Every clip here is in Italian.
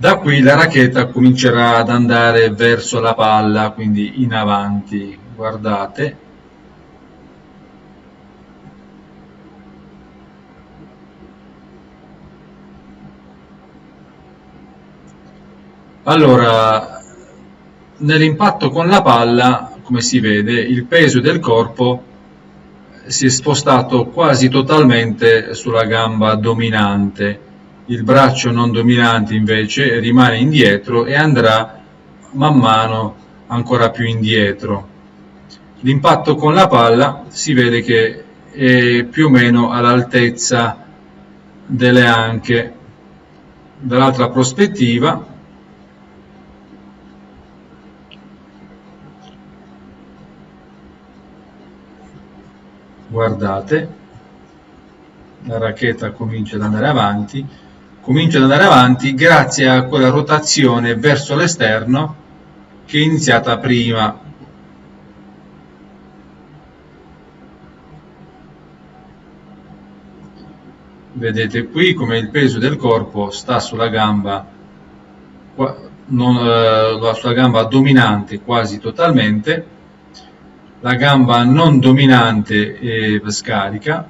Da qui la racchetta comincerà ad andare verso la palla, quindi in avanti. Guardate. Allora, nell'impatto con la palla, come si vede, il peso del corpo si è spostato quasi totalmente sulla gamba dominante. Il braccio non dominante invece rimane indietro e andrà man mano ancora più indietro. L'impatto con la palla si vede che è più o meno all'altezza delle anche. Dall'altra prospettiva, guardate, la racchetta comincia ad andare avanti grazie a quella rotazione verso l'esterno che è iniziata prima. Vedete qui come il peso del corpo sta sulla gamba, sulla gamba dominante quasi totalmente, la gamba non dominante è scarica,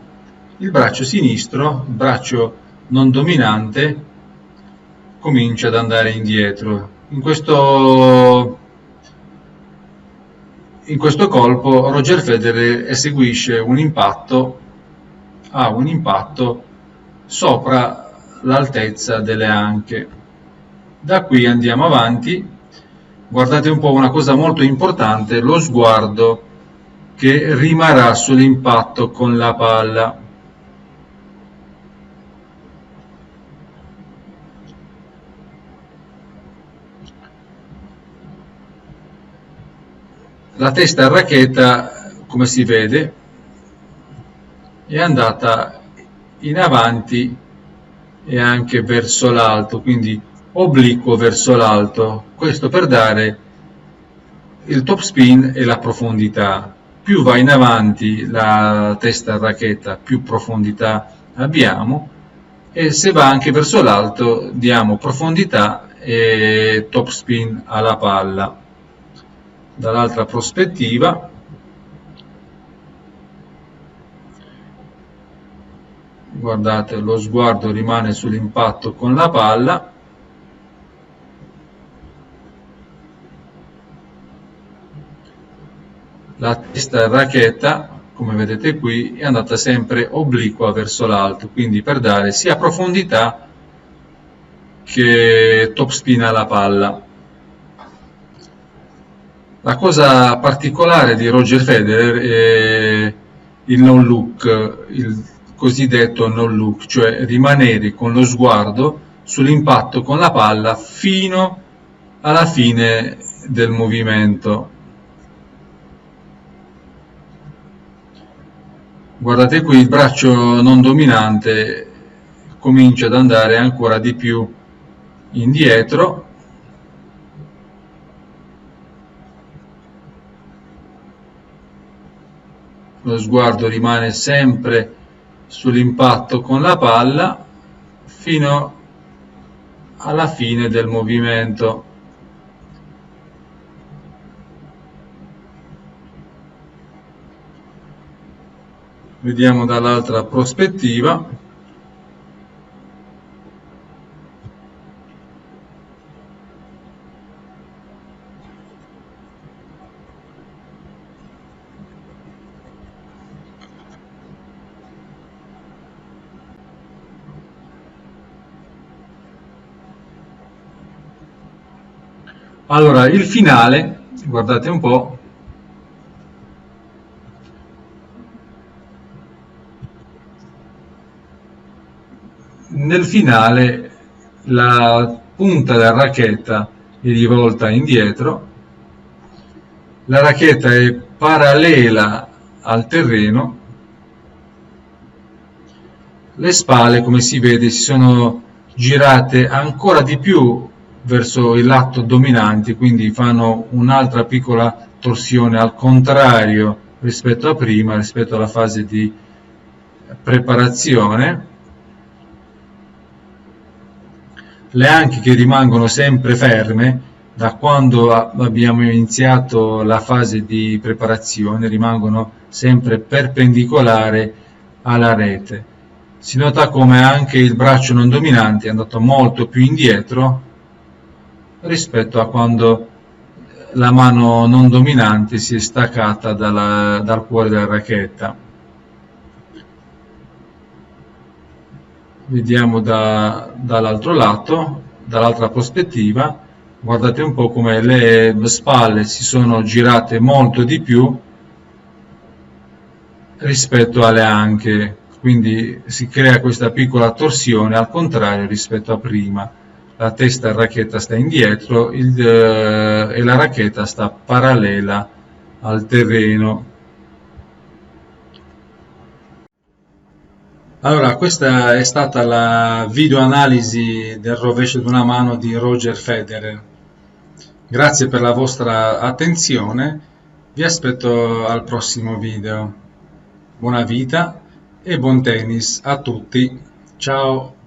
il braccio sinistro, il braccio non dominante, comincia ad andare indietro. In questo colpo Roger Federer eseguisce ha un impatto sopra l'altezza delle anche. Da qui andiamo avanti, guardate un po' una cosa molto importante, lo sguardo che rimarrà sull'impatto con la palla. La testa a racchetta, come si vede, è andata in avanti e anche verso l'alto, quindi obliquo verso l'alto, questo per dare il top spin e la profondità. Più va in avanti la testa a racchetta, più profondità abbiamo, e se va anche verso l'alto diamo profondità e top spin alla palla. Dall'altra prospettiva, guardate, lo sguardo rimane sull'impatto con la palla. La testa racchetta, come vedete qui, è andata sempre obliqua verso l'alto, quindi per dare sia profondità che top spin alla palla. La cosa particolare di Roger Federer è il no look, il cosiddetto no look, cioè rimanere con lo sguardo sull'impatto con la palla fino alla fine del movimento. Guardate qui, il braccio non dominante comincia ad andare ancora di più indietro. Lo sguardo rimane sempre sull'impatto con la palla fino alla fine del movimento. Vediamo dall'altra prospettiva. Allora, il finale, guardate un po', nel finale la punta della racchetta è rivolta indietro, la racchetta è parallela al terreno, le spalle, come si vede, si sono girate ancora di più verso il lato dominante, quindi fanno un'altra piccola torsione al contrario rispetto a prima, rispetto alla fase di preparazione. le anche che rimangono sempre ferme da quando abbiamo iniziato la fase di preparazione, rimangono sempre perpendicolari alla rete. Si nota come anche il braccio non dominante è andato molto più indietro rispetto a quando la mano non dominante si è staccata dal cuore della racchetta. Vediamo dall'altro lato, dall'altra prospettiva, guardate un po' come le spalle si sono girate molto di più rispetto alle anche, quindi si crea questa piccola torsione al contrario rispetto a prima. La testa della racchetta sta indietro e la racchetta sta parallela al terreno. Allora, questa è stata la videoanalisi del rovescio di una mano di Roger Federer. Grazie per la vostra attenzione, vi aspetto al prossimo video. Buona vita e buon tennis a tutti. Ciao!